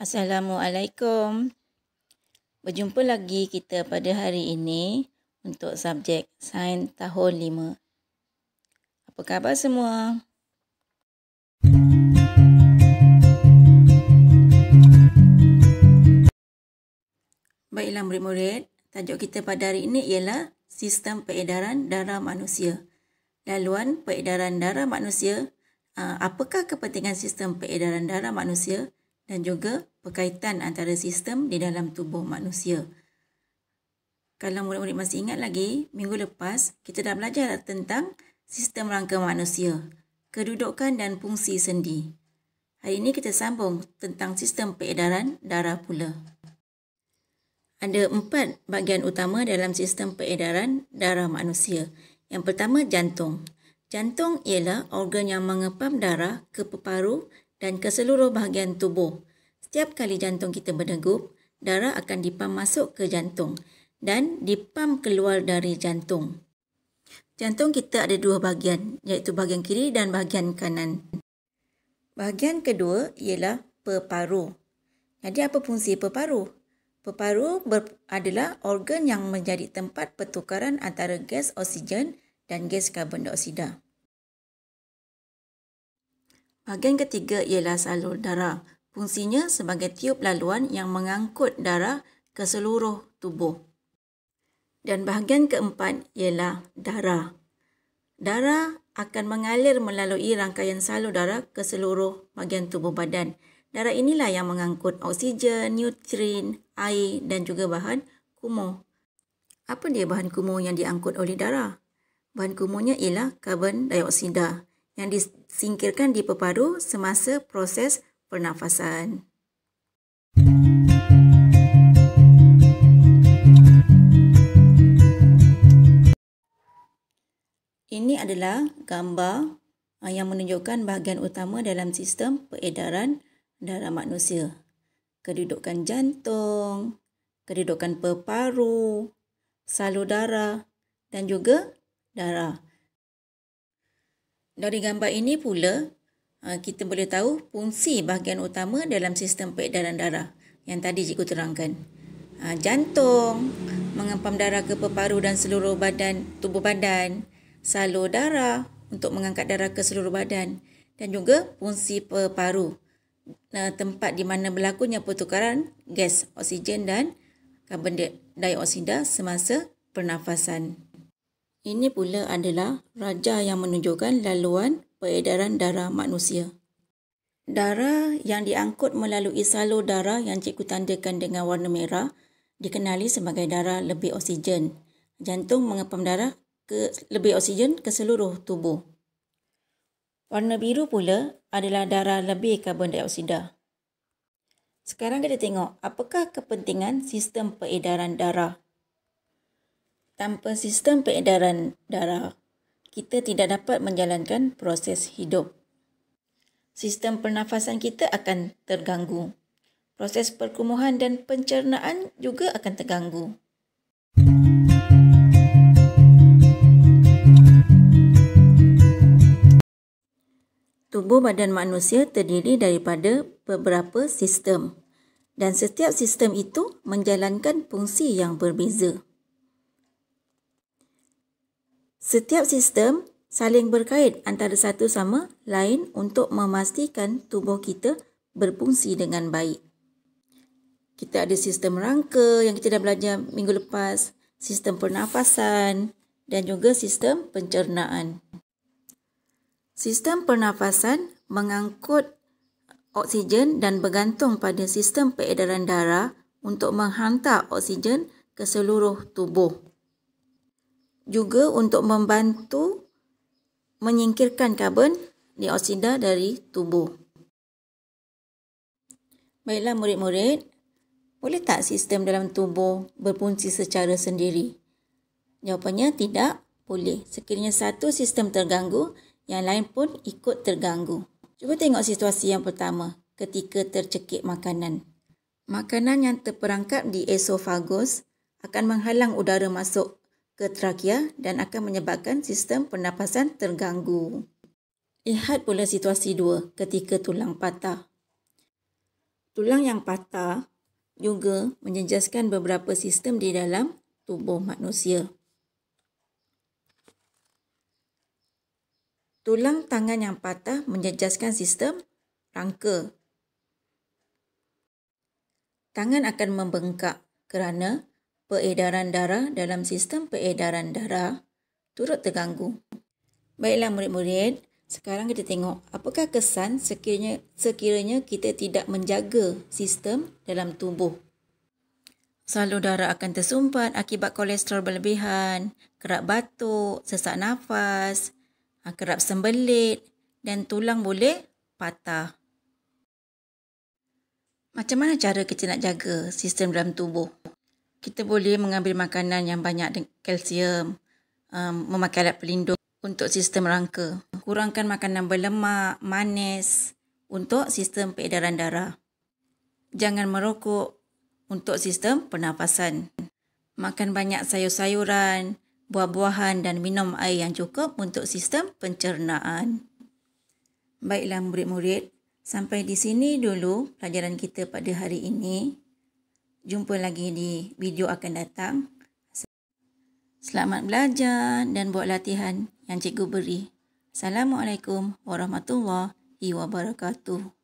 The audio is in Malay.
Assalamualaikum. Berjumpa lagi kita pada hari ini untuk subjek Sains tahun 5. Apa khabar semua? Baiklah murid-murid, tajuk kita pada hari ini ialah Sistem Peredaran Darah Manusia. Laluan peredaran darah manusia, apakah kepentingan sistem peredaran darah manusia dan juga berkaitan antara sistem di dalam tubuh manusia. Kalau murid-murid masih ingat lagi, minggu lepas kita dah belajar tentang sistem rangka manusia, kedudukan dan fungsi sendi. Hari ini kita sambung tentang sistem peredaran darah pula. Ada 4 bahagian utama dalam sistem peredaran darah manusia. Yang pertama, jantung. Jantung ialah organ yang mengepam darah ke peparu dan ke seluruh bahagian tubuh. Setiap kali jantung kita berdegup, darah akan dipam masuk ke jantung dan dipam keluar dari jantung. Jantung kita ada 2 bahagian, iaitu bahagian kiri dan bahagian kanan. Bahagian kedua ialah peparu. Jadi apa fungsi peparu? Peparu adalah organ yang menjadi tempat pertukaran antara gas oksigen dan gas karbon dioksida. Bahagian ketiga ialah salur darah. Fungsinya sebagai tiub laluan yang mengangkut darah ke seluruh tubuh. Dan bahagian keempat ialah darah. Darah akan mengalir melalui rangkaian salur darah ke seluruh bahagian tubuh badan. Darah inilah yang mengangkut oksigen, nutrien, air dan juga bahan kumuh. Apa dia bahan kumuh yang diangkut oleh darah? Bahan kumuhnya ialah karbon dioksida yang disingkirkan di peparu semasa proses pernafasan. Ini adalah gambar yang menunjukkan bahagian utama dalam sistem peredaran darah manusia. Kedudukan jantung, kedudukan peparu, salur darah dan juga darah. Dari gambar ini pula, kita boleh tahu fungsi bahagian utama dalam sistem peredaran darah yang tadi cikgu terangkan. Jantung mengempam darah ke peparu dan seluruh tubuh badan, salur darah untuk mengangkat darah ke seluruh badan dan juga fungsi peparu, tempat di mana berlakunya pertukaran gas oksigen dan karbon dioksida semasa pernafasan. Ini pula adalah rajah yang menunjukkan laluan peredaran darah manusia. Darah yang diangkut melalui salur darah yang cikgu tandakan dengan warna merah dikenali sebagai darah lebih oksigen. Jantung mengepam darah lebih oksigen ke seluruh tubuh. Warna biru pula adalah darah lebih karbon dioksida. Sekarang kita tengok apakah kepentingan sistem peredaran darah. Tanpa sistem peredaran darah, kita tidak dapat menjalankan proses hidup. Sistem pernafasan kita akan terganggu. Proses perkumuhan dan pencernaan juga akan terganggu. Tubuh badan manusia terdiri daripada beberapa sistem dan setiap sistem itu menjalankan fungsi yang berbeza. Setiap sistem saling berkait antara satu sama lain untuk memastikan tubuh kita berfungsi dengan baik. Kita ada sistem rangka yang kita dah belajar minggu lepas, sistem pernafasan dan juga sistem pencernaan. Sistem pernafasan mengangkut oksigen dan bergantung pada sistem peredaran darah untuk menghantar oksigen ke seluruh tubuh. Juga untuk membantu menyingkirkan karbon dioksida dari tubuh. Baiklah murid-murid, boleh tak sistem dalam tubuh berfungsi secara sendiri? Jawapannya tidak boleh. Sekiranya satu sistem terganggu, yang lain pun ikut terganggu. Cuba tengok situasi yang pertama ketika tercekik makanan. Makanan yang terperangkap di esofagus akan menghalang udara masuk ke trakea dan akan menyebabkan sistem pernafasan terganggu. Lihat pula situasi 2 ketika tulang patah. Tulang yang patah juga menjejaskan beberapa sistem di dalam tubuh manusia. Tulang tangan yang patah menjejaskan sistem rangka. Tangan akan membengkak kerana peredaran darah dalam sistem peredaran darah turut terganggu. Baiklah murid-murid, sekarang kita tengok apakah kesan sekiranya kita tidak menjaga sistem dalam tubuh. Salur darah akan tersumpat akibat kolesterol berlebihan, kerap batuk, sesak nafas, kerap sembelit dan tulang boleh patah. Macam mana cara kita nak jaga sistem dalam tubuh? Kita boleh mengambil makanan yang banyak kalsium, memakai alat pelindung untuk sistem rangka. Kurangkan makanan berlemak, manis untuk sistem peredaran darah. Jangan merokok untuk sistem pernafasan. Makan banyak sayur-sayuran, buah-buahan dan minum air yang cukup untuk sistem pencernaan. Baiklah murid-murid, sampai di sini dulu pelajaran kita pada hari ini. Jumpa lagi di video akan datang. Selamat belajar dan buat latihan yang cikgu beri. Assalamualaikum warahmatullahi wabarakatuh.